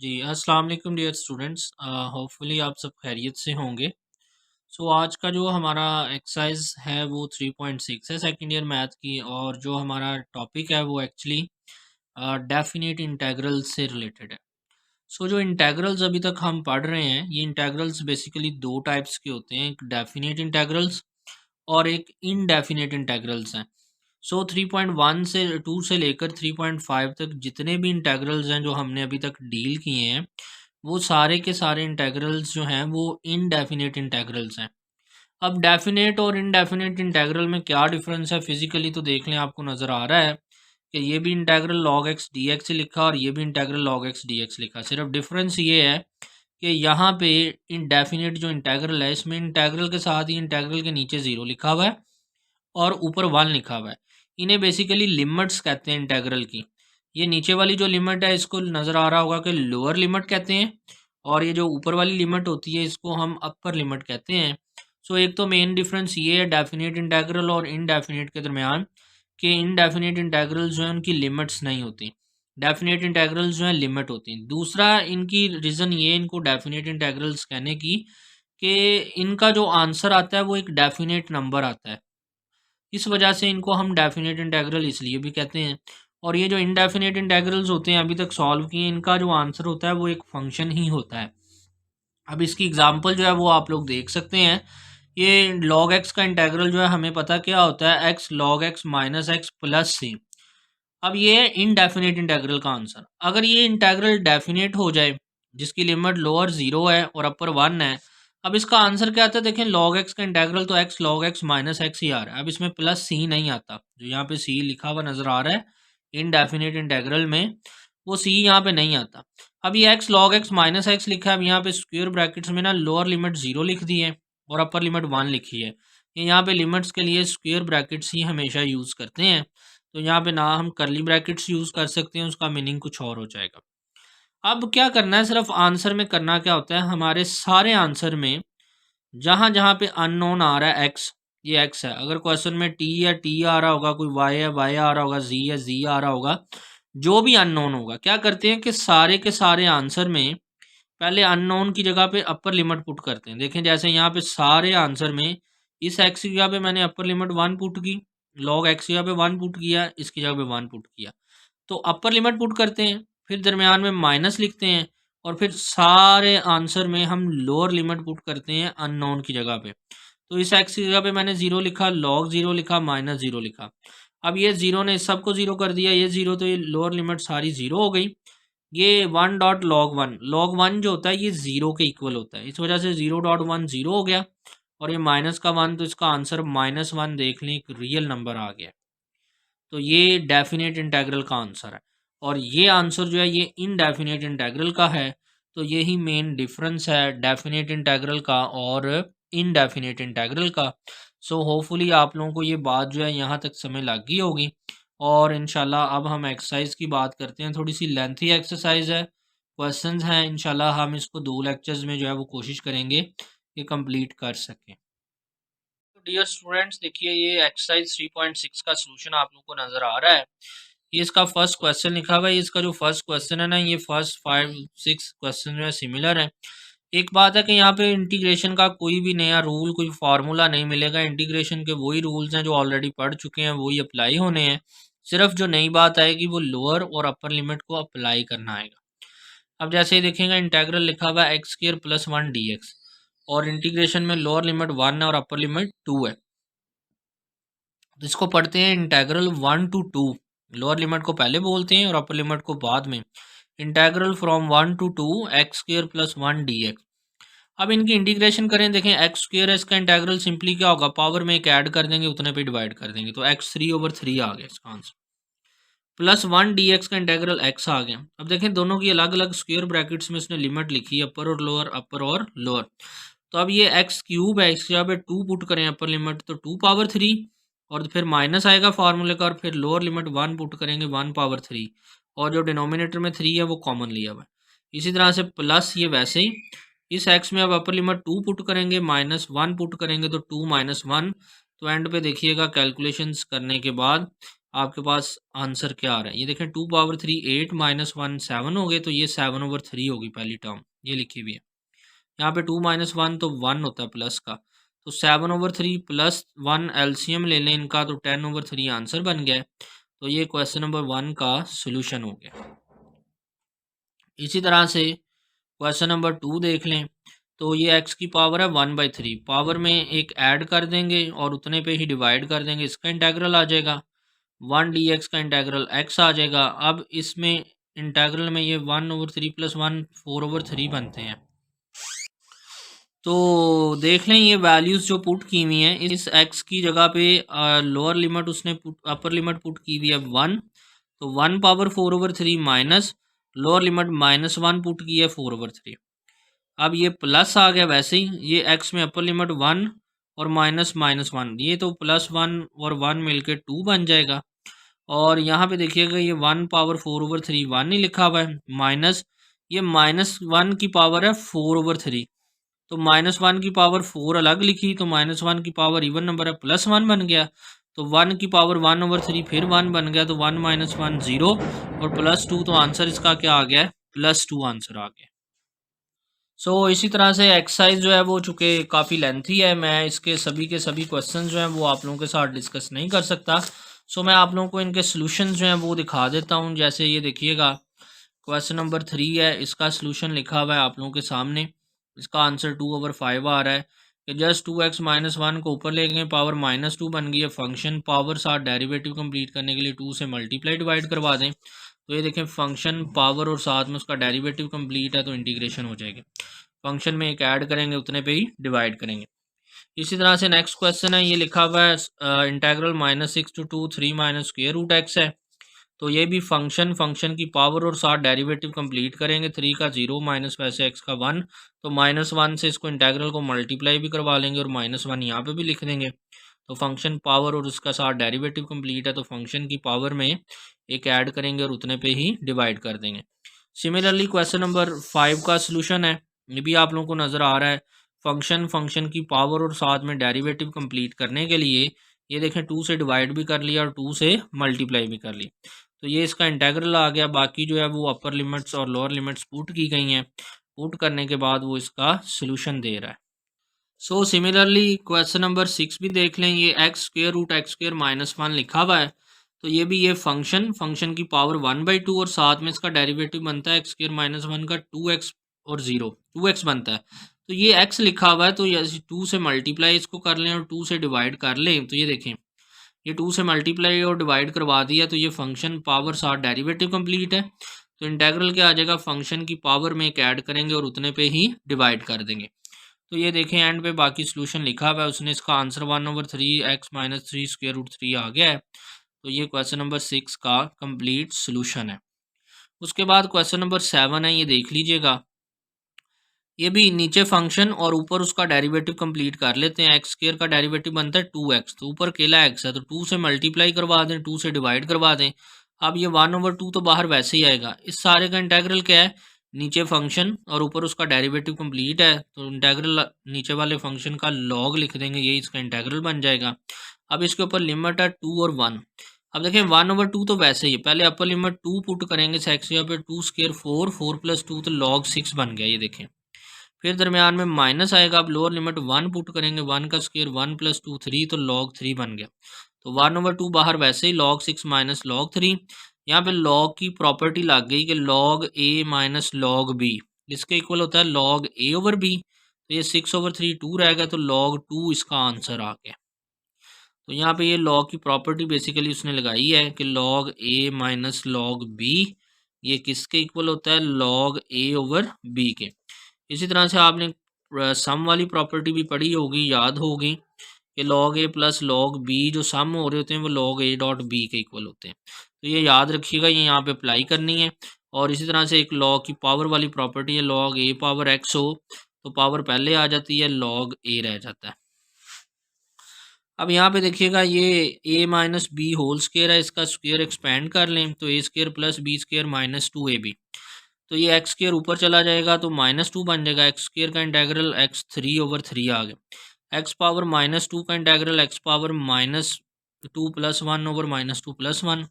जी, अस्सलाम वालेकुम dear students. Hopefully आप सब खैरियत से होंगे। सो आज का जो हमारा एक्सरसाइज है वो 3.6 है सेकंड ईयर मैथ की, और जो हमारा टॉपिक है वो एक्चुअली डेफिनेट इंटेग्रल से रिलेटेड है। सो जो इंटेग्रल्स अभी तक हम पढ़ रहे हैं, ये इंटेग्रल्स बेसिकली दो टाइप्स के होते हैं, एक डेफिनेट इंटेग्रल्स और एक इनडेफिनेट इंटेग्रल्स हैं। सो 3.1 से 2 से लेकर 3.5 तक जितने भी इंटेग्रल्स हैं जो हमने अभी तक डील किए हैं, वो सारे के सारे इंटेग्रल्स जो हैं वो इनडेफिनेट इंटेग्रल्स हैं। अब डेफिनेट और इनडेफिनेट इंटेग्रल में क्या डिफरेंस है फिजिकली तो देख लें, आपको नज़र आ रहा है कि ये भी integral log x D x लिखा और ये भी integral log x D x लिखा। सिर्फ डिफरेंस ये है कि यहाँ पे इनडेफिनेट जो इंटेग्रल है, इसमें इंटेग्रल के साथ ही इंटेग्रल के नीचे ज़ीरो लिखा हुआ है और ऊपर वन लिखा हुआ है। इन्हें बेसिकली लिमिट्स कहते हैं इंटेग्रल की। ये नीचे वाली जो लिमिट है इसको नज़र आ रहा होगा कि लोअर लिमिट कहते हैं, और ये जो ऊपर वाली लिमिट होती है इसको हम अपर लिमिट कहते हैं। सो एक तो मेन डिफरेंस ये है डेफिनेट इंटेग्रल और इनडेफिनेट के दरमियान, कि इनडेफिनेट इंटेग्रल जो है उनकी लिमिट्स नहीं होती, डेफिनेट इंटेग्रल्स जो है लिमिट होती हैं। दूसरा इनकी रीज़न ये इनको डेफिनेट इंटेग्रल्स कहने की, कि इनका जो आंसर आता है वो एक डेफिनेट नंबर आता है। इस वजह से इनको हम डेफिनेट इंटेग्रल इसलिए भी कहते हैं। और ये जो इनडेफिनेट इंटेग्रल्स होते हैं अभी तक सॉल्व किए, इनका जो आंसर होता है वो एक फंक्शन ही होता है। अब इसकी एग्जांपल जो है वो आप लोग देख सकते हैं। ये log x का इंटेग्रल जो है हमें पता क्या होता है, x log x minus x plus C. अब ये है इनडेफिनेट इंटेग्रल का आंसर। अगर ये इंटेग्रल डेफिनेट हो जाए, जिसकी लिमिट लोअर ज़ीरो है और अपर वन है, अब इसका आंसर क्या आता है देखें, log x का इंटेग्रल तो x log x minus x ही आ रहा है। अब इसमें प्लस सी नहीं आता, जो यहाँ पे सी लिखा हुआ नज़र आ रहा है इनडेफिनेट इंटेग्रल में, वो सी यहाँ पे नहीं आता। अब ये x log x minus x लिखा है, अब यहाँ पे स्क्वायर ब्रैकेट्स में ना लोअर लिमिट ज़ीरो लिख दी है और अपर लिमिट वन लिखी है। ये यहाँ पे लिमिट्स के लिए स्क्वायर ब्रैकेट्स ही हमेशा यूज़ करते हैं, तो यहाँ पे ना हम करली ब्रैकेट्स यूज़ कर सकते हैं, उसका मीनिंग कुछ और हो जाएगा। अब क्या करना है, सिर्फ आंसर में करना क्या होता है, हमारे सारे आंसर में जहाँ जहाँ पे अननोन आ रहा है एक्स, ये एक्स है। अगर क्वेश्चन में टी या टी आ रहा होगा, कोई वाई है वाई आ रहा होगा, जी या जी आ रहा होगा, जो भी अननोन होगा, क्या करते हैं कि सारे के सारे आंसर में पहले अननोन की जगह पे अपर लिमिट पुट करते हैं। देखें जैसे यहाँ पे सारे आंसर में इस एक्स की जगह पे मैंने अपर लिमिट वन पुट की, लॉग एक्स की जगह पे वन पुट किया, इसकी जगह पे वन पुट किया, तो अपर लिमिट पुट करते हैं, फिर दरमियान में माइनस लिखते हैं, और फिर सारे आंसर में हम लोअर लिमिट पुट करते हैं अननोन की जगह पे। तो इस एक्स की जगह पे मैंने ज़ीरो लिखा, लॉग ज़ीरो लिखा, माइनस ज़ीरो लिखा। अब ये ज़ीरो ने इस सबको ज़ीरो कर दिया, ये ज़ीरो, तो ये लोअर लिमिट सारी ज़ीरो हो गई। ये वन डॉट लॉग वन जो होता है ये ज़ीरो के इक्वल होता है, इस वजह से ज़ीरो डॉट वन ज़ीरो हो गया, और ये माइनस का वन, तो इसका आंसर माइनस वन देख लें, एक रियल नंबर आ गया। तो ये डेफिनेट इंटेग्रल का आंसर है, और ये आंसर जो है ये इनडेफिनेट इंटेग्रल का है। तो यही मेन डिफरेंस है डेफिनेट इंटेग्रल का और इनडेफिनेट इंटेग्रल का। सो होपफुली आप लोगों को ये बात जो है यहाँ तक समझ लग गई होगी। और इंशाल्लाह अब हम एक्सरसाइज की बात करते हैं, थोड़ी सी लेंथी एक्सरसाइज है, क्वेश्चंस हैं, इंशाल्लाह हम इसको 2 लेक्चर्स में जो है वो कोशिश करेंगे कि कंप्लीट कर सकें। तो डियर स्टूडेंट्स देखिए, ये एक्सरसाइज 3.6 का सॉल्यूशन आप लोगों को नज़र आ रहा है। ये इसका फर्स्ट क्वेश्चन लिखा हुआ है, इसका जो फर्स्ट क्वेश्चन है ना, ये फर्स्ट 5-6 क्वेश्चन जो है सिमिलर है। एक बात है कि यहाँ पे इंटीग्रेशन का कोई भी नया रूल, कोई फार्मूला नहीं मिलेगा। इंटीग्रेशन के वही रूल्स हैं जो ऑलरेडी पढ़ चुके हैं, वही अप्लाई होने हैं। सिर्फ जो नई बात आएगी वो लोअर और अपर लिमिट को अप्लाई करना आएगा। अब जैसे ही देखेंगे इंटेग्रल लिखा हुआ है x square plus one d x, और इंटीग्रेशन में लोअर लिमिट वन है और अपर लिमिट टू है, तो इसको पढ़ते हैं integral one to two. Lower limit को पहले बोलते हैं और अपर लिमिट को बाद में। Integral from one to two x square plus one d x. अब इनकी इंटीग्रेशन करें, देखें एक्स स्क्र है, इसका इंटेग्रल सिंपली क्या होगा, पावर में एक ऐड कर देंगे, उतने पे डिवाइड कर देंगे, तो एक्स थ्री ओवर थ्री आ गया इसका answer. Plus one d x का इंटेग्रल एक्स आ गया। अब देखें दोनों की अलग अलग स्क्वेयर ब्रैकेट्स में इसने लिमिट लिखी है, अपर और लोअर, अपर और लोअर। तो अब ये एक्स क्यूब है, इसके यहाँ पे टू पुट करें अपर लिमिट, तो टू पावर थ्री, और फिर माइनस आएगा फार्मूले का, और फिर लोअर लिमिट वन पुट करेंगे, वन पावर थ्री, और जो डिनोमिनेटर में थ्री है वो कॉमन लिया हुआ है। इसी तरह से प्लस ये वैसे ही, इस एक्स में अब अपर लिमिट टू पुट करेंगे, माइनस वन पुट करेंगे, तो टू माइनस वन। तो एंड पे देखिएगा कैलकुलेशंस करने के बाद आपके पास आंसर क्या आ रहा है। ये देखें 2 पावर 3 8 माइनस 1 7 हो गए, तो ये 7/3 होगी पहली टर्म, ये लिखी हुई है। यहाँ पे 2 माइनस 1 तो 1 होता है प्लस का, तो 7/3 प्लस 1 एलसीएम ले लें इनका, तो 10/3 आंसर बन गया है। तो ये क्वेश्चन नंबर 1 का सोल्यूशन हो गया। इसी तरह से क्वेश्चन नंबर 2 देख लें, तो ये एक्स की पावर है 1/3, पावर में एक ऐड कर देंगे और उतने पे ही डिवाइड कर देंगे, इसका इंटेग्रल आ जाएगा। 1 dx का इंटेग्रल x आ जाएगा। अब इसमें इंटेग्रल में ये 1/3 प्लस 1 4/3 बनते हैं। तो देख लें ये वैल्यूज़ जो पुट की हुई हैं, इस x की जगह पे लोअर लिमिट उसने अपर लिमिट पुट की हुई है 1, तो 1/4/3 माइनस लोअर लिमिट -1 पुट की है 4/3। अब ये प्लस आ गया, वैसे ही ये x में अपर लिमिट 1 और माइनस -1, ये तो +1 और 1 मिलके 2 बन जाएगा। और यहाँ पे देखिएगा ये 1/4/3 1 ही लिखा हुआ है, माइनस ये -1 की पावर है 4/3, तो -1 की पावर 4 अलग लिखी, तो -1 की पावर इवन नंबर है +1 बन गया, तो 1 की पावर 1/3 फिर 1 बन गया, तो 1 - 1 0 और +2, तो आंसर इसका क्या आ गया है, +2 आंसर आ गया। इसी तरह से एक्सरसाइज जो है वो चूँकि काफ़ी लेंथी है, मैं इसके सभी के सभी क्वेश्चन जो हैं वो आप लोगों के साथ डिस्कस नहीं कर सकता। मैं आप लोगों को इनके सॉल्यूशंस जो हैं वो दिखा देता हूँ। जैसे ये देखिएगा क्वेश्चन नंबर 3 है, इसका सॉल्यूशन लिखा हुआ है आप लोगों के सामने। इसका आंसर 2/5 आ रहा है कि जस्ट 2x - 1 को ऊपर ले गए, पावर -2 बन गई है। फंक्शन पावर साथ डेरिवेटिव कंप्लीट करने के लिए 2 से मल्टीप्लाई डिवाइड करवा दें, तो ये देखें फंक्शन पावर और साथ में उसका डेरिवेटिव कंप्लीट है, तो इंटीग्रेशन हो जाएगी। फंक्शन में एक ऐड करेंगे, उतने पे ही डिवाइड करेंगे। इसी तरह से नेक्स्ट क्वेश्चन है, ये लिखा हुआ है integral -6 to 2 3 minus square root x है। तो ये भी फंक्शन की पावर और साथ डेरिवेटिव कंप्लीट करेंगे। 3 का 0 माइनस वैसे एक्स का 1, तो -1 से इसको इंटेग्रल को मल्टीप्लाई भी करवा लेंगे और -1 यहाँ पे भी लिख देंगे। तो फंक्शन पावर और उसका साथ डेरिवेटिव कंप्लीट है, तो फंक्शन की पावर में एक ऐड करेंगे और उतने पे ही डिवाइड कर देंगे। सिमिलरली क्वेश्चन नंबर 5 का सोल्यूशन है, ये भी आप लोगों को नज़र आ रहा है। फंक्शन की पावर और साथ में डेरिवेटिव कंप्लीट करने के लिए ये देखें 2 से डिवाइड भी कर लिया और 2 से मल्टीप्लाई भी कर ली, तो ये इसका इंटेग्रल आ गया। बाकी जो है वो अपर लिमिट्स और लोअर लिमिट्स पुट की गई हैं, पुट करने के बाद वो इसका सोल्यूशन दे रहा है। सिमिलरली क्वेश्चन नंबर 6 भी देख लें, ये x² -1 लिखा हुआ है, तो ये भी ये फंक्शन की पावर 1/2 और साथ में इसका डेरिवेटिव बनता है x² -1 का 2x और 0 2x बनता है। तो ये x लिखा हुआ है, तो ये 2 से मल्टीप्लाई इसको कर लें और 2 से डिवाइड कर लें, तो ये देखें ये 2 से मल्टीप्लाई और डिवाइड करवा दिया, तो ये फंक्शन पावर साथ डेरिवेटिव कंप्लीट है, तो इंटेग्रल क्या आ जाएगा, फंक्शन की पावर में एक ऐड करेंगे और उतने पे ही डिवाइड कर देंगे। तो ये देखें एंड पे बाकी सोल्यूशन लिखा हुआ है, उसने इसका आंसर 1/3 x - 3 स्क्वायर रूट 3 आ गया है। तो ये क्वेश्चन नंबर 6 का कंप्लीट सोल्यूशन है। उसके बाद क्वेश्चन नंबर 7 है, ये देख लीजिएगा। ये भी नीचे फंक्शन और ऊपर उसका डेरिवेटिव कंप्लीट कर लेते हैं। x² का डेरिवेटिव बनता है 2x, तो ऊपर अकेला x है, तो 2 से मल्टीप्लाई करवा दें, 2 से डिवाइड करवा दें। अब ये 1/2 तो बाहर वैसे ही आएगा। इस सारे का इंटेग्रल क्या है, नीचे फंक्शन और ऊपर उसका डेरिवेटिव कंप्लीट है, तो इंटेग्रल नीचे वाले फंक्शन का लॉग लिख देंगे, ये इसका इंटेग्रल बन जाएगा। अब इसके ऊपर लिमिट है 2 और 1। अब देखें 1/2 तो वैसे ही है, पहले अपर लिमिट 2 पुट करेंगे, x यहाँ पे 2² 4 4 + 2 तो log 6 बन गया, ये देखें। फिर दरमियान में माइनस आएगा, अब लोअर लिमिट 1 पुट करेंगे, 1 का स्क्वायर 1 + 2 3, तो log 3 बन गया। तो 1/2 बाहर वैसे ही log 6 माइनस log 3। यहाँ पे log की प्रॉपर्टी लग गई कि log a minus log b इसके इक्वल होता है log a/b, तो ये 6/3 2 रहेगा, तो log 2 इसका आंसर आ गया। तो यहाँ पे ये log की प्रॉपर्टी बेसिकली उसने लगाई है कि log a minus log b ये किसके इक्वल होता है, log a/b के। इसी तरह से आपने सम वाली प्रॉपर्टी भी पढ़ी होगी, याद होगी कि log a plus log b जो सम हो रहे होते हैं वो log a डॉट b के इक्वल होते हैं। तो ये याद रखिएगा, ये यहाँ पे अप्लाई करनी है। और इसी तरह से एक log की पावर वाली प्रॉपर्टी है, log a पावर x हो तो पावर पहले आ जाती है, log a रह जाता है। अब यहाँ पे देखिएगा ये a minus b whole square है, इसका स्क्वायर एक्सपेंड कर लें, तो a² + b² - 2ab, तो ये x² ऊपर चला जाएगा तो -2 बन जाएगा। x² का इंटेग्रल x 3/3 आ गया। x पावर -2 का इंटेग्रल x पावर 2+1/-2+1,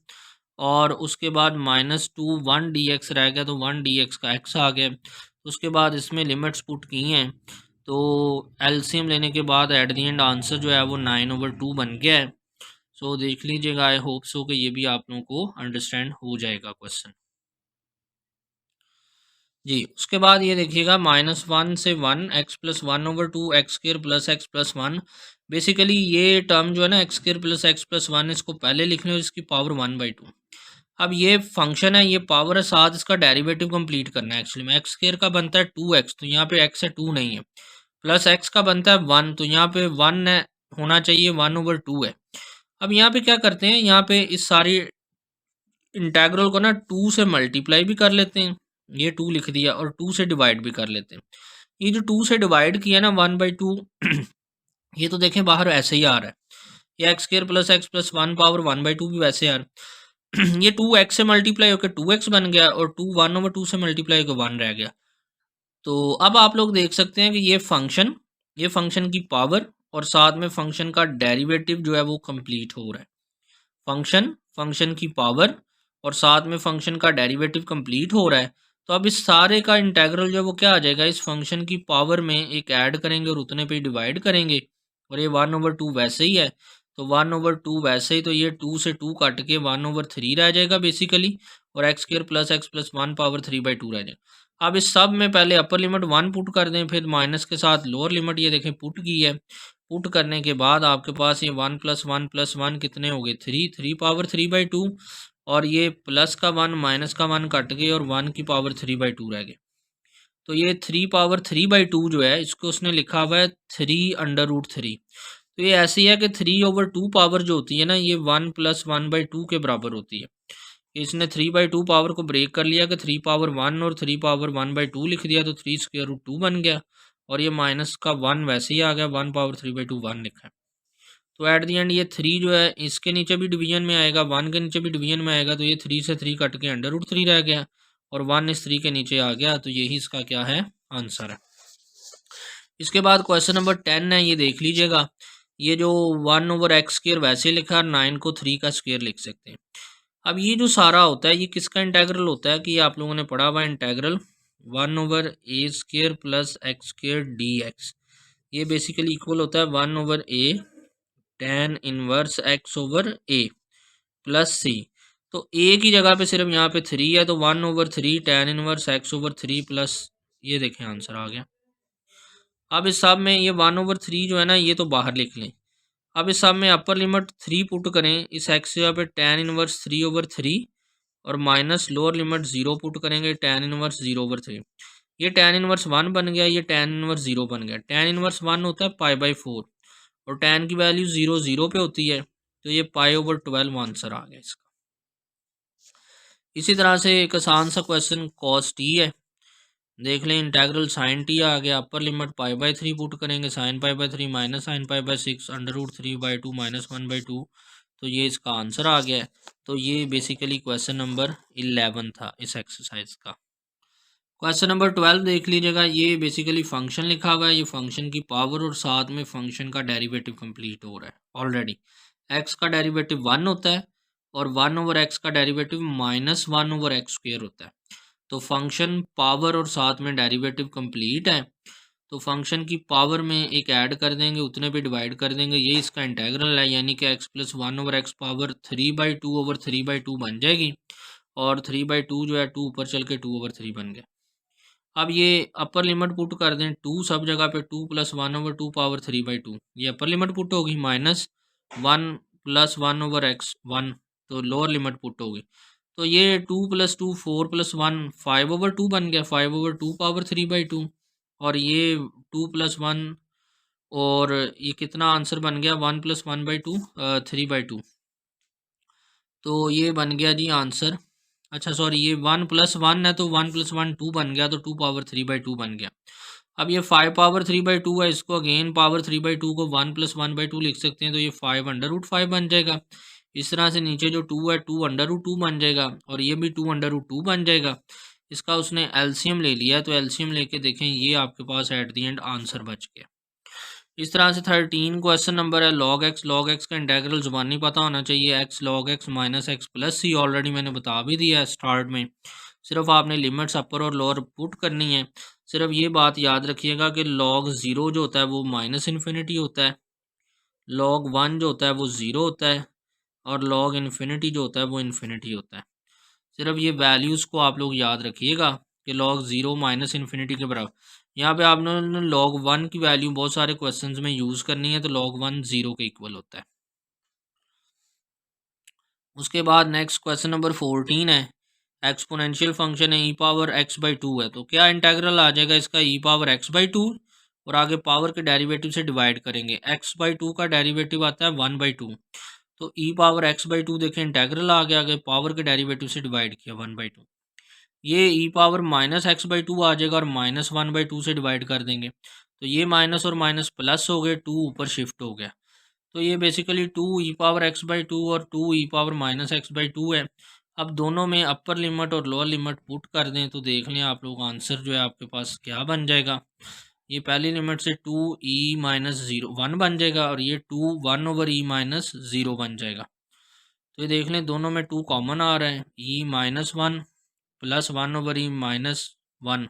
और उसके बाद -2 1 dx रह गया, तो 1 dx का x आ गया। उसके बाद इसमें लिमिट्स पुट की हैं, तो एलसीएम लेने के बाद एट द एंड आंसर जो है वो 9/2 बन गया है। सो देख लीजिएगा, आई होप सो कि ये भी आप लोगों को अंडरस्टैंड हो जाएगा क्वेश्चन। जी, उसके बाद ये देखिएगा -1 से 1 x+1/2 x² + x+1। बेसिकली ये टर्म जो है ना x² + x+1, इसको पहले लिख लें और इसकी पावर 1/2। अब ये फंक्शन है, ये पावर है, साथ इसका डेरिवेटिव कंप्लीट करना है। एक्चुअली में x² का बनता है 2x, तो यहाँ पे x है 2 नहीं है, प्लस x का बनता है 1, तो यहाँ पे 1 है, होना चाहिए 1/2 है। अब यहाँ पे क्या करते हैं, यहाँ पे इस सारी इंटेग्रल को ना 2 से मल्टीप्लाई भी कर लेते हैं, ये 2 लिख दिया, और 2 से डिवाइड भी कर लेते हैं। ये जो 2 से डिवाइड किया ना 1/2, ये तो देखें बाहर ऐसे ही आ रहा है, ये x² + x+1 पावर 1/2 भी वैसे आ रहा है। ये 2x से मल्टीप्लाई होकर 2x बन गया, और 2 1/2 से मल्टीप्लाई होकर 1 रह गया। तो अब आप लोग देख सकते हैं कि ये फंक्शन की पावर और साथ में फंक्शन का डेरिवेटिव जो है वो कंप्लीट हो रहा है। फंक्शन की पावर और साथ में फंक्शन का डेरिवेटिव कंप्लीट हो रहा है। तो अब इस सारे का इंटेग्रल जो है वो क्या आ जाएगा, इस फंक्शन की पावर में एक ऐड करेंगे और उतने पे डिवाइड करेंगे, और ये 1/2 वैसे ही है, तो 1/2 वैसे ही, तो ये 2 से 2 काट के 1/3 रह जाएगा बेसिकली, और x² + x+1 पावर 3/2 रह जाएगा। अब इस सब में पहले अपर लिमिट 1 पुट कर दें, फिर माइनस के साथ लोअर लिमिट ये देखें पुट की है। पुट करने के बाद आपके पास ये 1 + 1 + 1 कितने हो गए, 3 पावर 3/2, और ये प्लस का 1 माइनस का 1 कट गए, और 1 की पावर 3/2 रह गए। तो ये 3 पावर 3/2 जो है, इसको उसने लिखा हुआ है 3√3। तो ये ऐसी है कि 3/2 पावर जो होती है ना, ये 1 + 1/2 के बराबर होती है। इसने 3/2 पावर को ब्रेक कर लिया कि 3 पावर 1 और 3 पावर 1/2 लिख दिया, तो 3√2 बन गया, और ये माइनस का 1 वैसे ही आ गया, 1 पावर 3/2 1 लिखा है। तो एट द एंड ये 3 जो है इसके नीचे भी डिवीजन में आएगा, 1 के नीचे भी डिवीजन में आएगा, तो ये 3 से 3 कट के √3 रह गया, और 1 इस 3 के नीचे आ गया, तो यही इसका क्या है, आंसर है। इसके बाद क्वेश्चन नंबर 10 है, ये देख लीजिएगा। ये जो 1/x² वैसे लिखा, 9 को 3 का स्क्वेयर लिख सकते हैं। अब ये जो सारा होता है, ये किसका इंटेग्रल होता है, कि ये आप लोगों ने पढ़ा हुआ इंटेग्रल 1/a² + x² dx। ये बेसिकली इक्वल होता है 1/a tan inverse x/a plus c। तो a की जगह पे सिर्फ यहाँ पे 3 है, तो 1/3 tan इनवर्स x/3 प्लस, ये देखें आंसर आ गया। अब इस सब में ये 1/3 जो है ना, ये तो बाहर लिख लें। अब इस सब में अपर लिमिट 3 पुट करें, इस x जगह पे tan इनवर्स 3/3, और माइनस लोअर लिमिट 0 पुट करेंगे, tan इनवर्स 0/3। ये tan इनवर्स 1 बन गया, ये tan इनवर्स 0 बन गया। tan इनवर्स 1 होता है π/4, और tan की वैल्यू 0 0 पे होती है, तो ये π/12 आंसर आ गया इसका। इसी तरह से एक आसान सा क्वेश्चन cos t है, देख लें इंटेग्रल sin t आ गया, अपर लिमिट π/3 पुट करेंगे, sin π/3 माइनस sin π/6 √3/2 -1/2, तो ये इसका आंसर आ गया है। तो ये बेसिकली क्वेश्चन नंबर 11 था इस एक्सरसाइज का। क्वेश्चन नंबर 12 देख लीजिएगा, ये बेसिकली फंक्शन लिखा हुआ है, ये फंक्शन की पावर और साथ में फंक्शन का डेरिवेटिव कंप्लीट हो रहा है ऑलरेडी। एक्स का डेरिवेटिव 1 होता है, और 1/x का डेरिवेटिव -1/x² होता है। तो फंक्शन पावर और साथ में डेरिवेटिव कंप्लीट है, तो फंक्शन की पावर में एक ऐड कर देंगे, उतने पे डिवाइड कर देंगे, ये इसका इंटेग्रल है, यानी कि x + 1/x पावर 3/2/3/2 बन जाएगी, और 3/2 जो है 2 ऊपर चल के 2/3 बन गया। अब ये अपर लिमिट पुट कर दें, 2 सब जगह पे 2 + 1/2 पावर 3/2, ये अपर लिमिट पुट होगी, माइनस 1 + 1/x 1, तो लोअर लिमिट पुट होगी। तो ये 2 + 2 4 + 1 5/2 बन गया, 5/2 पावर 3/2, और ये 2 + 1, और ये कितना आंसर बन गया, 1 + 1/2 3/2, तो ये बन गया जी आंसर। अच्छा सॉरी, ये 1 + 1 है, तो 1 + 1 2 बन गया, तो 2 पावर 3/2 बन गया। अब ये 5 पावर 3/2 है, इसको अगेन पावर 3/2 को 1 + 1/2 लिख सकते हैं, तो ये 5/√5 बन जाएगा। इस तरह से नीचे जो 2 है 2/√2 बन जाएगा, और ये भी 2/√2 बन जाएगा। इसका उसने एलसीएम ले लिया, तो एलसीएम लेके देखें, ये आपके पास एट द एंड आंसर बच गया। इस तरह से 13 क्वेश्चन नंबर है लॉग एक्स। लॉग एक्स का इंटेग्रल ज़ुबानी पता होना चाहिए, x log x minus x plus C, already मैंने बता भी दिया है स्टार्ट में। सिर्फ आपने लिमिट्स अपर और लोअर पुट करनी है। सिर्फ ये बात याद रखिएगा कि लॉग ज़ीरो जो होता है वो माइनस इन्फिनिटी होता है, लॉग वन जो होता है वो ज़ीरो होता है, और लॉग इन्फिनिटी जो होता है वो इन्फिनिटी होता है। सिर्फ ये वैल्यूज़ को आप लोग याद रखिएगा कि लॉग ज़ीरो माइनस इन्फिनिटी के बराबर। यहाँ पे आपने लॉग वन की वैल्यू बहुत सारे क्वेश्चंस में यूज़ करनी है, तो लॉग वन ज़ीरो के इक्वल होता है। उसके बाद नेक्स्ट क्वेश्चन नंबर 14 है, एक्सपोनेंशियल फंक्शन है ई पावर एक्स बाई टू है, तो क्या इंटेग्रल आ जाएगा इसका ई पावर एक्स बाई टू, और आगे पावर के डेरिवेटिव से डिवाइड करेंगे। एक्स बाई टू का डेरिवेटिव आता है 1/2, तो ई पावर एक्स बाई टू देखें इंटेग्रल आ गया, आगे पावर के डेरिवेटिव से डिवाइड किया 1/2। ये e power minus x by two आ जाएगा और माइनस 1/2 से डिवाइड कर देंगे, तो ये माइनस और माइनस प्लस हो गए, टू ऊपर शिफ्ट हो गया। तो ये basically two e power x by two और two e power minus x by two है। अब दोनों में अपर लिमिट और लोअर लिमिट पुट कर दें तो देख लें आप लोग आंसर जो है आपके पास क्या बन जाएगा। ये पहली लिमिट से two e minus zero one बन जाएगा, और ये two one over e minus zero बन जाएगा। तो ये देख लें दोनों में टू कॉमन आ रहा है, e minus one plus one over e minus one,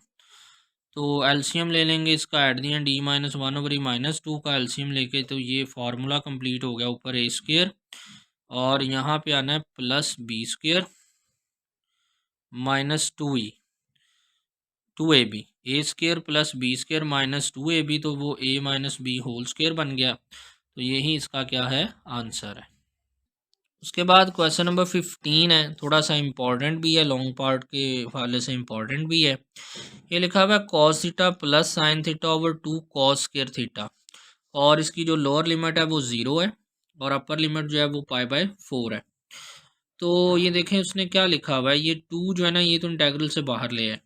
तो एलसीएम ले लेंगे इसका at the end e minus one over e minus two का एलसीएम लेके, तो ये फार्मूला कंप्लीट हो गया। ऊपर ए स्क्र और यहाँ पे आना है plus b square minus two a b, a square plus b square minus two a b, तो वो a minus b whole square बन गया। तो यही इसका क्या है आंसर है। उसके बाद क्वेश्चन नंबर 15 है, थोड़ा सा इम्पोर्टेंट भी है, लॉन्ग पार्ट के हवाले से इम्पोर्टेंट भी है। ये लिखा हुआ है cos theta plus sine theta over two cos square theta, और इसकी जो लोअर लिमिट है वो ज़ीरो है और अपर लिमिट जो है वो पाई/4 है। तो ये देखें उसने क्या लिखा हुआ है, ये टू जो है ना ये तो इंटेग्रल से बाहर ले है,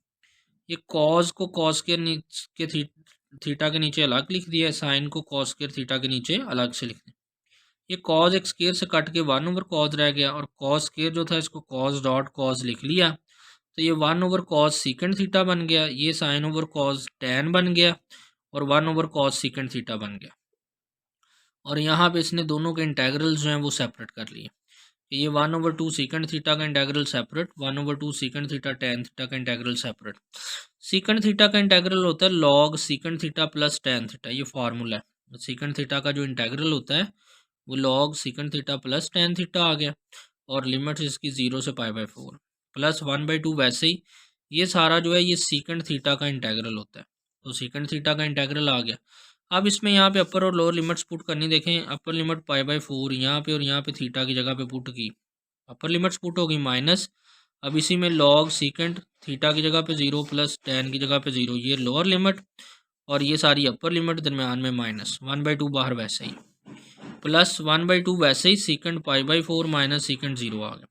ये कॉस को कॉस स्क्वायर के थीटा के नीचे अलग लिख दिया है, साइन को कॉस स्क्वायर थीटा के नीचे अलग से लिख दिया। ये कॉज एक स्क्वायर से कट के वन ओवर कॉज रह गया, और कॉस स्क्वायर जो था इसको कॉज डॉट कॉज लिख लिया, तो ये one over cause secant theta बन गया, ये साइन ओवर कॉज टैन बन गया, और one over cause secant theta बन गया। और यहाँ पे इसने दोनों के इंटेग्रल जो हैं वो सेपरेट कर लिए, ये one over two secant theta का integral separate, one over two secant theta tan theta का इंटेग्रल सेपरेट। सीकेंड थीटा का इंटेग्रल होता है log secant theta plus tan theta, ये फार्मूला है। सीकेंड थीटा का जो इंटेग्रल होता है वो log secant theta plus tan theta आ गया, और लिमिट इसकी 0 से पाई/4 प्लस 1/2। वैसे ही ये सारा जो है ये सीकेंड थीटा का इंटेग्रल होता है, तो सीकेंड थीटा का इंटेग्रल आ गया। अब इसमें यहाँ पे अपर और लोअर लिमिट्स पुट करनी, देखें अपर लिमिट पाई/4 यहाँ पे और यहाँ पे थीटा की जगह पे पुट की, अपर लिमिट्स पुट होगी माइनस। अब इसी में लॉग सीकेंड थीटा की जगह पे 0 प्लस टैन की जगह पे 0, ये लोअर लिमिट, और ये सारी अपर लिमिट, दरम्यान में माइनस 1/2 बाहर वैसे ही, प्लस 1/2 वैसे ही, सीकेंड पाई/4 माइनस सीकेंड 0 आ गया।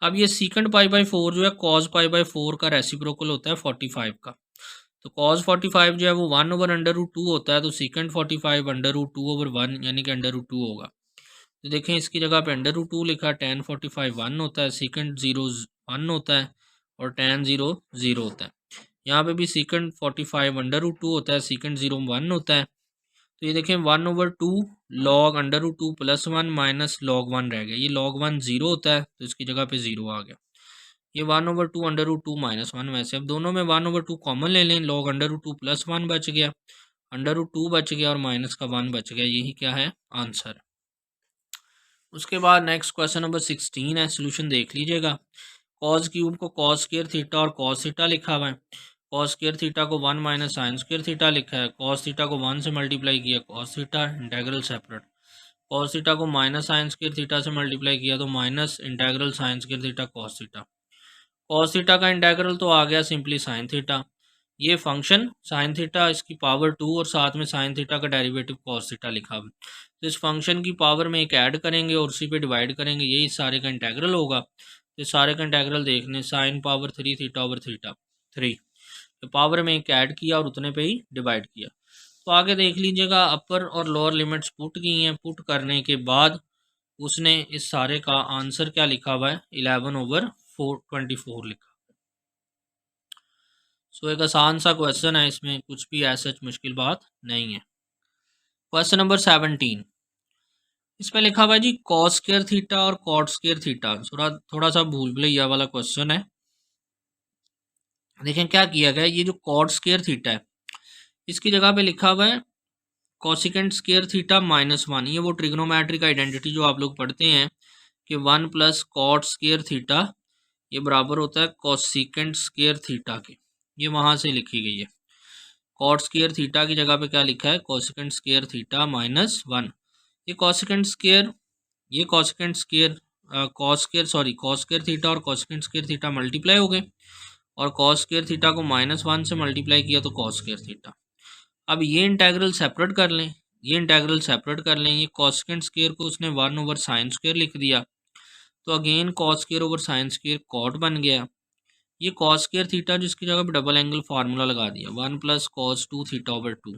अब ये सीकेंड पाई/4 जो है कॉज पाई/4 का रेसिप्रोकल होता है 45 का, तो कॉज 45 जो है वो 1 ओवर √2 होता है, तो सीकेंड 45 √2 ओवर 1 यानी कि √2 होगा। तो देखें इसकी जगह पे √2 लिखा, टैन 45 1 होता है, सीकेंड 0 1 होता है, और टैन 0 0 होता है। यहाँ पे भी सीकेंड 45 √2 होता है, सीकेंड 0 1 होता है। तो ये देखें 1/2 लॉग √2 प्लस 1 माइनस लॉग 1 रह गया, ये लॉग 1 0 होता है, तो इसकी जगह पे 0 आ गया। ये 1/2 √2 माइनस 1, वैसे अब दोनों में 1/2 कॉमन ले लें, लॉग √2 प्लस 1 बच गया, √2 बच गया, और माइनस का 1 बच गया, यही क्या है आंसर। उसके बाद नेक्स्ट क्वेश्चन नंबर 16 है, सोल्यूशन देख लीजिएगा। कॉस क्यूब को कॉस स्क्वायर थीटा और कॉस थीटा लिखा हुआ है, कॉस स्क्वायर थीटा को 1 माइनस साइन स्क्वायर थीटा लिखा है, कॉस थीटा को 1 से मल्टीप्लाई किया cos theta integral separate, cos theta को माइनस साइन स्क्वायर थीटा से मल्टीप्लाई किया तो minus integral sine square theta cos theta. Cos theta का इंटेग्रल तो आ गया सिंपली साइन थीटा, ये फंक्शन साइन थीटा इसकी पावर 2 और साथ में साइन थीटा का डेरिवेटिव कॉस थीटा लिखा हुआ है, तो इस फंक्शन की पावर में एक ऐड करेंगे और उसी पे डिवाइड करेंगे, यही सारे का इंटेग्रल होगा। तो सारे का इंटेग्रल देखने, sine power 3 theta over theta 3, तो पावर में एक ऐड किया और उतने पे ही डिवाइड किया। तो आगे देख लीजिएगा अपर और लोअर लिमिट्स पुट की हैं, पुट करने के बाद उसने इस सारे का आंसर क्या लिखा हुआ है 11/24 लिखा। सो एक आसान सा क्वेश्चन है, इसमें कुछ भी ऐसा मुश्किल बात नहीं है। क्वेश्चन नंबर 17, इसमें लिखा हुआ है जी कॉस स्क्वायर थीटा और कॉट स्क्वायर थीटा। थोड़ा थोड़ा सा भूल भुलैया वाला क्वेश्चन है। देखें क्या किया गया है, ये जो कॉट स्क्वायर थीटा है इसकी जगह पे लिखा हुआ है कॉसिकेंट स्क्वायर थीटा -1। ये वो ट्रिग्नोमेट्रिक आइडेंटिटी जो आप लोग पढ़ते हैं कि 1 प्लस कॉट स्क्वायर थीटा ये बराबर होता है कॉसिकेंट स्क्वायर थीटा के। ये वहाँ से लिखी गई है। कॉट स्क्वायर थीटा की जगह पे क्या लिखा है, कॉसिकेंट स्क्वायर थीटा -1। ये कॉसिकेंट स्क्वायर, ये cosecant square cos square theta और कॉसिकेंट स्क्वायर थीटा मल्टीप्लाई हो गए और कॉस स्क्वायर थीटा को -1 से मल्टीप्लाई किया तो कॉस स्क्वायर थीटा। अब ये इंटेग्रल सेपरेट कर लें, ये इंटेग्रल सेपरेट कर लें। ये कॉसिकेंट स्क्वायर को उसने 1/sin स्क्वायर लिख दिया तो again cos square over sine square cot बन गया। ये कॉस स्क्वायर थीटा जिसकी जगह पे डबल एंगल फार्मूला लगा दिया 1 प्लस कॉस 2 थीटा ओवर 2।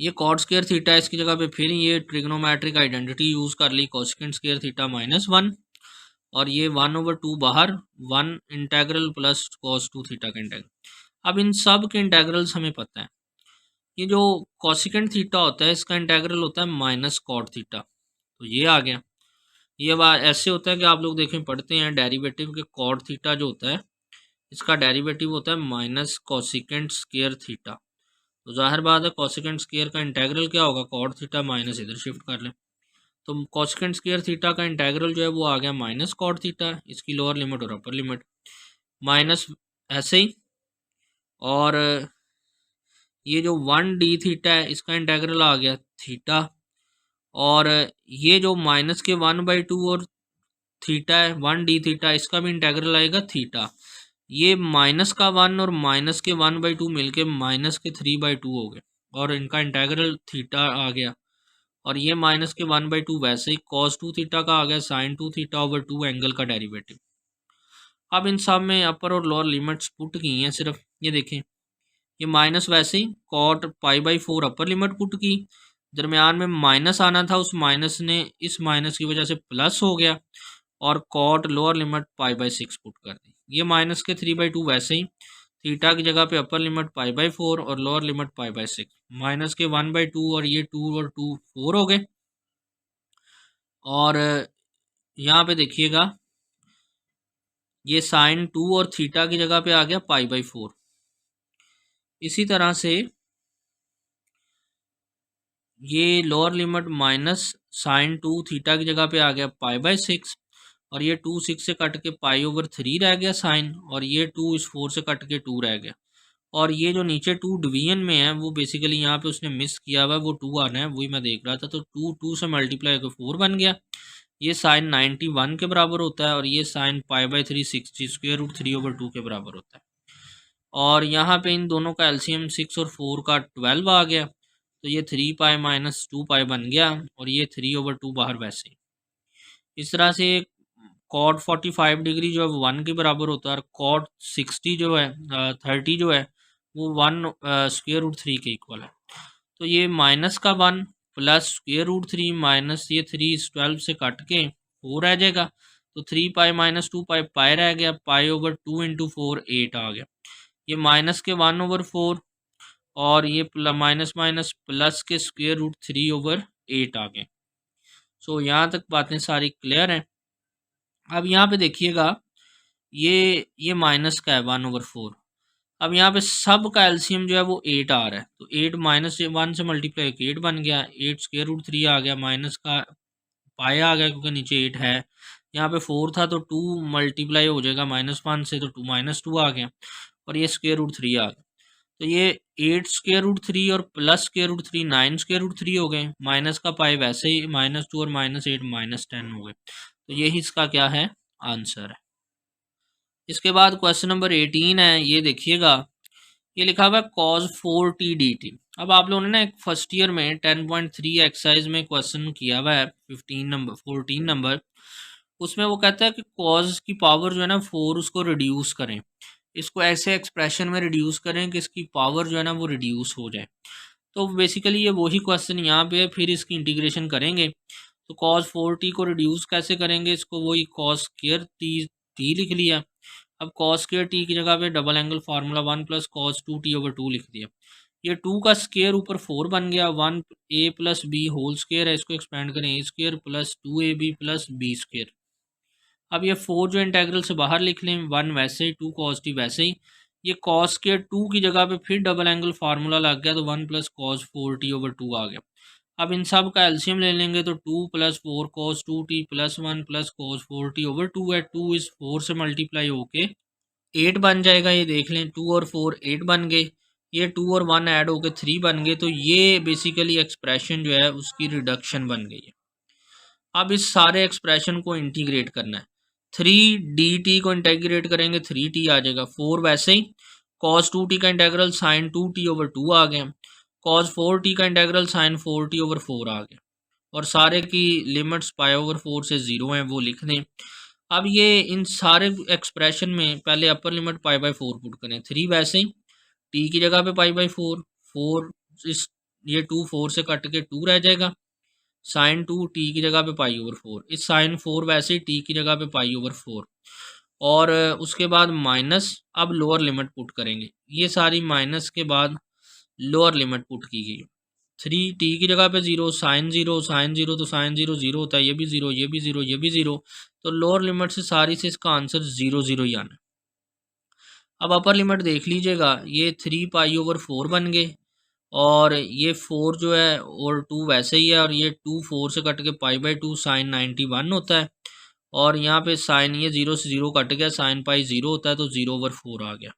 ये कॉट स्क्वायर थीटा है, इसकी जगह पे फिर ये ट्रिग्नोमेट्रिक आइडेंटिटी यूज़ कर ली कॉसिकेंट स्क्वायर थीटा -1 और ये 1/2 बाहर 1 इंटेग्रल प्लस कॉस 2 थीटा का इंटेग्रल। अब इन सब के इंटेग्रल्स हमें पता है। ये जो कॉसिकेंट थीटा होता है इसका इंटेग्रल होता है माइनस कॉट थीटा, तो ये आ गया। ये बात ऐसे होता है कि आप लोग देखें पढ़ते हैं डेरिवेटिव के कॉट थीटा जो होता है इसका डेरिवेटिव होता है माइनस कॉसिकेंट स्क्वायर थीटा। तो जाहिर बात है कॉसिकेंट स्क्वायर का इंटेग्रल क्या होगा, कॉट थीटा माइनस इधर शिफ्ट कर लें तो कॉसिकेंट स्क्वायर थीटा का इंटेग्रल जो है वो आ गया माइनस कॉट थीटा, इसकी लोअर लिमिट और अपर लिमिट माइनस ऐसे ही। और ये जो 1d थीटा है इसका इंटेग्रल आ गया थीटा और ये जो माइनस के 1/2 और थीटा है 1d थीटा इसका भी इंटेग्रल आएगा थीटा। ये माइनस का 1 और माइनस के 1/2 मिलके माइनस के 3/2 हो गए और इनका इंटेग्रल थीटा आ गया। और ये माइनस के 1/2 वैसे ही cos 2 थीटा का आ गया sin 2 थीटा ओवर 2 एंगल का डेरिवेटिव। अब इन सब में अपर और लोअर लिमिट्स पुट की हैं सिर्फ, ये देखें ये माइनस वैसे ही कॉट π/4 अपर लिमिट पुट की, दरमियान में माइनस आना था उस माइनस ने इस माइनस की वजह से प्लस हो गया और कॉट लोअर लिमिट π/6 पुट कर दी। ये माइनस के 3/2 वैसे ही थीटा की जगह पे अपर लिमिट π/4 और लोअर लिमिट π/6 माइनस के 1/2 और ये 2 और 2 4 हो गए। और यहाँ पे देखिएगा ये साइन 2 और थीटा की जगह पे आ गया π/4। इसी तरह से ये lower limit minus sine 2 theta की जगह पे आ गया π/6 और ये 2 6 से कट के π/3 रह गया साइन और ये 2 इस 4 से कट के 2 रह गया। और ये जो नीचे 2 डिवीजन में है वो बेसिकली यहाँ पे उसने मिस किया हुआ है, वो 2 आना है वही मैं देख रहा था। तो 2 से मल्टीप्लाई होकर 4 बन गया। ये साइन 91 के बराबर होता है और ये साइन π/3 60 स्क्वायर रूट 3/2 के बराबर होता है। और यहाँ पे इन दोनों का एलसीएम 6 और 4 का 12 आ गया तो ये 3π - 2π बन गया और ये 3/2 बाहर वैसे ही। इस तरह से कॉट 45 डिग्री जो है वो 1 के बराबर होता है और कॉट 60 जो है 30 जो है वो 1 स्क्वायर रूट 3 के इक्वल है। तो ये माइनस का 1 प्लस स्क्वायर रूट 3 माइनस ये 3 इस 12 से कट के 4 रह जाएगा तो 3π - 2π पाई रह गया, π/2 × 4 8 आ गया। ये माइनस के 1/4 और ये माइनस माइनस प्लस के स्क्वायर रूट 3/8 आ गए। सो यहाँ तक बातें सारी क्लियर हैं। अब यहाँ पे देखिएगा ये माइनस का है 1/4। अब यहाँ पे सब का एलसीएम जो है वो 8 आ रहा है तो 8 -1 से मल्टीप्लाई होकर 8 बन गया, 8 स्क्वायर रूट 3 आ गया, माइनस का पाई आ गया क्योंकि नीचे 8 है। यहाँ पे 4 था तो 2 मल्टीप्लाई हो जाएगा -1 से तो 2 -2 आ गया और ये स्क्वायर रूट 3 आ गया। तो ये 8 स्क्वायर रूट 3 और plus square root 3 9 square root 3 हो गए। माइनस का पाई वैसे ही -2 और -8 -10 हो गए। तो यही इसका क्या है आंसर है। इसके बाद क्वेश्चन नंबर 18 है, ये देखिएगा ये लिखा हुआ है cos 4t dt। अब आप लोगों ने ना एक फर्स्ट ईयर में 10.3 एक्सरसाइज में क्वेश्चन किया हुआ है 14 नंबर, उसमें वो कहता है कि cos की पावर जो है ना 4 उसको रिड्यूस करें, इसको ऐसे एक्सप्रेशन में रिड्यूस करें कि इसकी पावर जो है ना वो रिड्यूस हो जाए। तो बेसिकली ये वही क्वेश्चन यहाँ पे है, फिर इसकी इंटीग्रेशन करेंगे। तो cos 4t को रिड्यूस कैसे करेंगे, इसको वही cos स्क्वायर t लिख लिया। अब cos स्क्वायर t की जगह पे double angle formula 1 + cos 2t/2 लिख दिया। ये 2 का स्क्वायर ऊपर 4 बन गया, 1a plus B whole square है, इसको एक्सपेंड करें a square plus 2ab plus b square. अब ये 4 जो इंटेग्रल से बाहर लिख लें, 1 वैसे ही 2 cos t वैसे ही, ये cos स्क्वायर 2 की जगह पे फिर डबल एंगल फार्मूला लग गया तो 1 प्लस कॉस 4t ओवर 2 आ गया। अब इन सब का एलसीएम ले लेंगे तो 2 plus 4 cos 2t plus 1 plus cos 4t over 2 है, 2 इस 4 से मल्टीप्लाई होके 8 बन जाएगा। ये देख लें 2 और 4 8 बन गए, ये 2 और 1 ऐड होके 3 बन गए, तो ये बेसिकली एक्सप्रेशन जो है उसकी रिडक्शन बन गई है। अब इस सारे एक्सप्रेशन को इंटीग्रेट करना है, 3dt को इंटीग्रेट करेंगे 3t आ जाएगा, 4 वैसे ही, cos 2t का इंटेग्रल sin 2t ओवर 2 आ गया, cos 4t का इंटेग्रल sin 4t ओवर 4 आ गया, और सारे की लिमिट्स पाई ओवर 4 से 0 हैं वो लिख दें। अब ये इन सारे एक्सप्रेशन में पहले upper limit pi by 4 put करें, 3 वैसे ही, t की जगह पे पाई बाई 4, 4 इस ये 2 4 से कट के 2 रह जाएगा, साइन 2 टी की जगह पे पाई ओवर 4, इस साइन 4 वैसे ही टी की जगह पे पाई ओवर 4, और उसके बाद माइनस, अब लोअर लिमिट पुट करेंगे, ये सारी माइनस के बाद लोअर लिमिट पुट की गई, 3 टी की जगह पे 0, साइन 0, साइन 0 तो साइन 0 0 होता है, ये भी 0, ये भी 0, ये भी 0, तो लोअर लिमिट से सारी से इसका आंसर 0 0 ही आना है। अब अपर लिमिट देख लीजिएगा, ये 3 पाई ओवर 4 बन गए, और ये 4 जो है और 2 वैसे ही है, और ये 2 4 से कट के पाई बाई 2 साइन 91 होता है, और यहाँ पे साइन ये 0 से 0 कट गया, साइन पाई 0 होता है तो 0 ओवर 4 आ गया।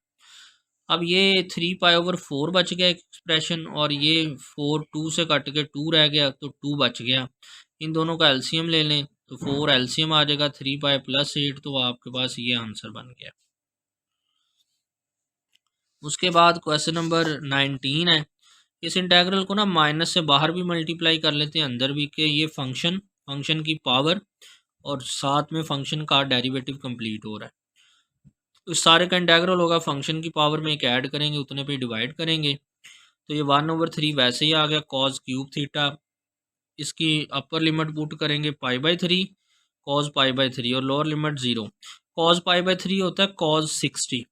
अब ये 3 पाई ओवर 4 बच गया एक्सप्रेशन, और ये 4 2 से कट के 2 रह गया तो 2 बच गया। इन दोनों का एलसीएम ले लें तो 4 एलसीएम आ जाएगा, 3 पाई प्लस 8, तो आपके पास ये आंसर बन गया। उसके बाद क्वेश्चन नंबर 19 है, इस इंटेग्रल को ना माइनस से बाहर भी मल्टीप्लाई कर लेते हैं, अंदर भी, के ये फंक्शन की पावर और साथ में फंक्शन का डेरिवेटिव कंप्लीट हो रहा है, तो इस सारे का इंटेग्रल होगा, फंक्शन की पावर में एक ऐड करेंगे उतने पे डिवाइड करेंगे, तो ये 1/3 वैसे ही आ गया, कॉस क्यूब थीटा, इसकी अपर लिमिट पुट करेंगे pi by 3, cos pi by 3, और lower limit 0, cos pi by 3 होता है कॉस 60,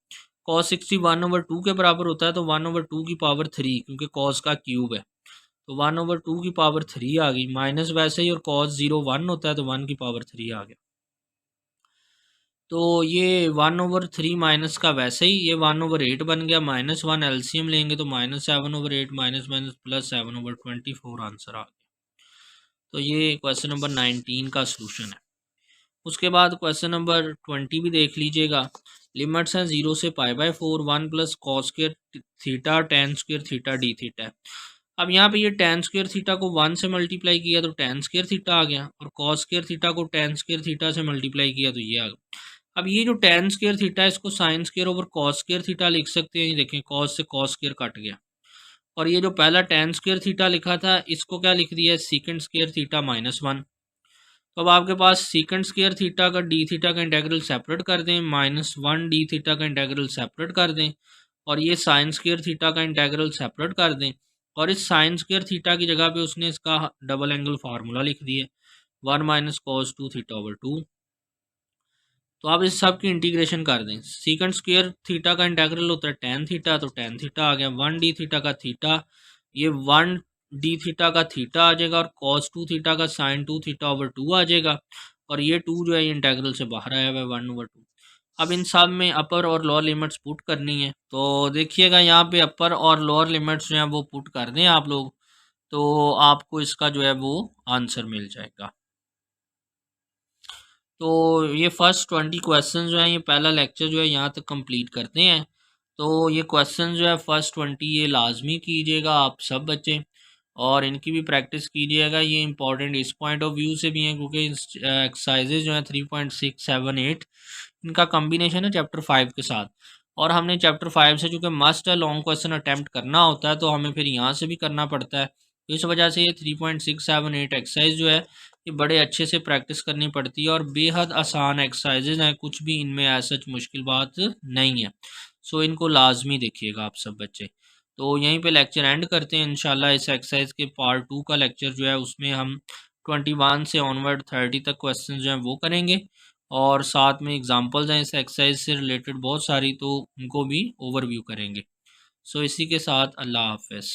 कॉस 60 1/2 के बराबर होता है, तो 1/2 की पावर 3, क्योंकि कॉस का क्यूब है तो 1/2 की पावर 3 आ गई, माइनस वैसे ही, और कॉस 0 1 होता है तो 1 की पावर 3 आ गया, तो ये 1/3 माइनस का वैसे ही ये 1/8 बन गया, -1 एलसीएम लेंगे तो -7/8 माइनस माइनस प्लस 7/24 आंसर आ गया। तो ये क्वेश्चन नंबर 19 का सोल्यूशन है। उसके बाद क्वेश्चन नंबर 20 भी देख लीजिएगा, लिमिट्स हैं 0 से pi by 4, 1 plus cos square theta tan square theta D theta है। अब यहाँ पे ये टेन स्क्वायर थीटा को 1 से मल्टीप्लाई किया तो टेन स्क्वायर थीटा आ गया, और कॉस स्क्वायर थीटा को टेन स्क्वायर थीटा से मल्टीप्लाई किया तो ये आ गया। अब ये जो टेन स्क्वायर थीटा है इसको sine square over cos square theta लिख सकते हैं, ये देखें कॉस से कॉस स्क्वायर कट गया, और ये जो पहला टेन स्क्वायर थीटा लिखा था इसको क्या लिख दिया है, सीकेंड स्क्वायर थीटा -1। तो अब आपके पास सीकेंड स्क्वायर थीटा का डी थीटा का इंटेग्रल सेपरेट कर दें, -1 डी थीटा का इंटेग्रल सेपरेट कर दें, और ये साइन स्क्वायर थीटा का इंटेग्रल सेपरेट कर दें, और इस साइन स्क्वायर थीटा की जगह पे उसने इसका डबल एंगल फार्मूला लिख दिया, 1 माइनस कॉस 2 थीटा ओवर 2। तो आप इस सब की इंटीग्रेशन कर दें, सीकेंड स्क्वायर थीटा का इंटेग्रल होता है टेन थीटा, तो टेन थीटा आ गया, 1 डी थीटा का थीटा, ये 1 डी थीटा का थीटा आ जाएगा, और कॉस 2 थीटा का साइन 2 थीटा ओवर 2 आ जाएगा, और ये 2 जो है ये इंटेग्रल से बाहर आया हुआ है 1/2। अब इन सब में अपर और लोअर लिमिट्स पुट करनी है, तो देखिएगा यहाँ पे अपर और लोअर लिमिट्स जो हैं वो पुट कर दें आप लोग, तो आपको इसका जो है वो आंसर मिल जाएगा। तो ये फर्स्ट 20 क्वेश्चन जो है ये पहला लेक्चर जो है यहाँ तक कंप्लीट करते हैं। तो ये क्वेश्चन जो है फर्स्ट 20 ये लाजमी कीजिएगा आप सब बच्चे, और इनकी भी प्रैक्टिस कीजिएगा, ये इंपॉर्टेंट इस पॉइंट ऑफ व्यू से भी हैं क्योंकि एक्सरसाइजेज जो हैं 3.6, 7, 8 इनका कम्बिनेशन है चैप्टर 5 के साथ, और हमने चैप्टर 5 से चूँकि मस्ट है लॉन्ग क्वेश्चन अटैम्प्ट करना होता है तो हमें फिर यहाँ से भी करना पड़ता है, तो इस वजह से ये 3.6, 7, 8 एक्सरसाइज जो है ये बड़े अच्छे से प्रैक्टिस करनी पड़ती है, और बेहद आसान एक्सरसाइजेज हैं, कुछ भी इनमें ऐसा मुश्किल बात नहीं है। सो इनको लाजमी देखिएगा आप सब बच्चे। तो यहीं पे लेक्चर एंड करते हैं, इंशाल्लाह इस एक्सरसाइज के पार्ट 2 का लेक्चर जो है उसमें हम 21 से ऑनवर्ड 30 तक क्वेश्चन जो हैं वो करेंगे, और साथ में एग्जांपल्स हैं इस एक्सरसाइज से रिलेटेड बहुत सारी, तो उनको भी ओवरव्यू करेंगे। सो इसी के साथ अल्लाह हाफ़िज़।